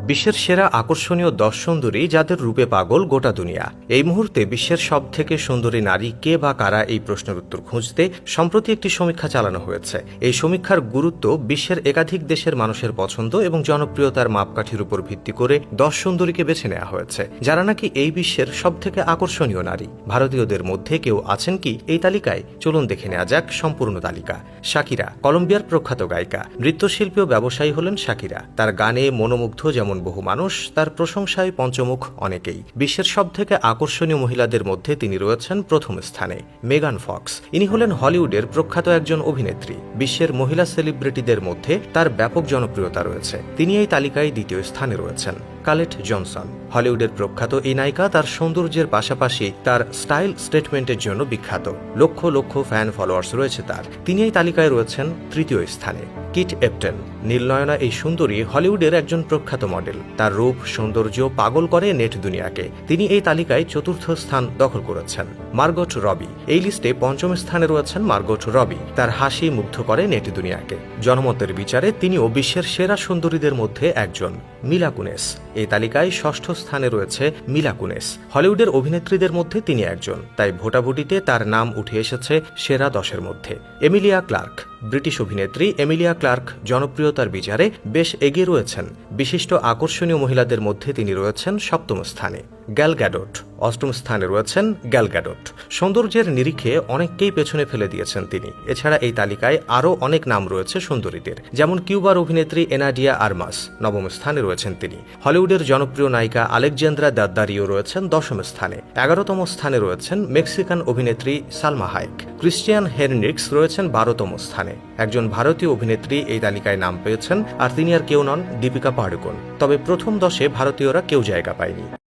বিশ্বের সেরা আকর্ষণীয় 10 সুন্দরী যাদের রূপে পাগল গোটা দুনিয়া। এই মুহূর্তে বিশ্বের সবথেকে সুন্দরী নারী কে বা কারা, এই প্রশ্নের উত্তর খুঁজতে সম্প্রতি একটি সমীক্ষা চালানো হয়েছে। এই সমীক্ষার গুরুত্ব বিশ্বের একাধিক দেশের মানুষের পছন্দ এবং জনপ্রিয়তার মাপকাঠির উপর ভিত্তি করে 10 সুন্দরীকে বেছে নেওয়া হয়েছে, যারা নাকি এই বিশ্বের সবথেকে আকর্ষণীয় নারী। ভারতীয়দের মধ্যে কেউ আছেন কি এই তালিকায়? চলুন দেখে নেওয়া যাক সম্পূর্ণ তালিকা। শাকিরা, কলম্বিয়ার প্রখ্যাত গায়িকা, নৃত্যশিল্পী ও ব্যবসায়ী হলেন শাকিরা। তার গানে মনোমুগ্ধ যেমন বহু মানুষ, তার প্রশংসায় পঞ্চমুখ অনেকেই। বিশ্বের সবথেকে আকর্ষণীয় মহিলাদের মধ্যে তিনি রয়েছেন প্রথম স্থানে। মেগান ফক্স, ইনি হলেন হলিউডের প্রখ্যাত একজন অভিনেত্রী। বিশ্বের মহিলা সেলিব্রিটিদের মধ্যে তার ব্যাপক জনপ্রিয়তা রয়েছে। তিনি এই তালিকায় দ্বিতীয় স্থানে রয়েছেন। স্কারলেট জনসন, হলিউডের প্রখ্যাত এই নায়িকা তার সৌন্দর্যের পাশাপাশি তার স্টাইল স্টেটমেন্টের জন্য বিখ্যাত। লক্ষ লক্ষ ফ্যান ফলোয়ার্স রয়েছে তার। তিনি এই তালিকায় রয়েছেন তৃতীয় স্থানে। কিট এপটেন, নীলনয়না এই সুন্দরী হলিউডের একজন প্রখ্যাত মডেল। তার রূপ সৌন্দর্য পাগল করে নেট দুনিয়াকে। তিনি এই তালিকায় চতুর্থ স্থান দখল করেছেন। মার্গট রবি, এই লিস্টে পঞ্চম স্থানে রয়েছেন মার্গট রবি। তার হাসি মুগ্ধ করে নেট দুনিয়াকে। জনমতের বিচারে তিনিও বিশ্বের সেরা সুন্দরীদের মধ্যে একজন। মিলা কুনিস, এই তালিকায় ষষ্ঠ স্থানে রয়েছে মিলা কুনিস। হলিউডের অভিনেত্রীদের মধ্যে তিনি একজন, তাই ভোটাভুটিতে তার নাম উঠে এসেছে সেরা 10-এর মধ্যে। এমিলিয়া ক্লার্ক, ব্রিটিশ অভিনেত্রী এমিলিয়া ক্লার্ক জনপ্রিয়তার বিচারে বেশ এগিয়ে রয়েছেন। বিশিষ্ট আকর্ষণীয় মহিলাদের মধ্যে তিনি রয়েছেন সপ্তম স্থানে। গ্যাল গ্যাডট, অষ্টম স্থানে রয়েছেন গ্যাল গ্যাডট। সৌন্দর্যের নিরিখে অনেককেই পেছনে ফেলে দিয়েছেন তিনি। এছাড়া এই তালিকায় আরও অনেক নাম রয়েছে সুন্দরীদের, যেমন কিউবার অভিনেত্রী এনাডিয়া আরমাস, নবম স্থানে রয়েছেন তিনি। হলিউডের জনপ্রিয় নায়িকা আলেকজান্দ্রা দাদ্দারিও রয়েছেন 10ম স্থানে। 11তম স্থানে রয়েছেন মেক্সিকান অভিনেত্রী সালমা হায়েক। ক্রিশ্চিয়ান হেনরিক্স রয়েছেন 12তম স্থানে। একজন ভারতীয় অভিনেত্রী এই তালিকায় নাম পেয়েছেন, আর তিনি আর কেউ নন, দীপিকা পাড়ুকোন। তবে প্রথম 10-এ ভারতীয়রা কেউ জায়গা পায়নি।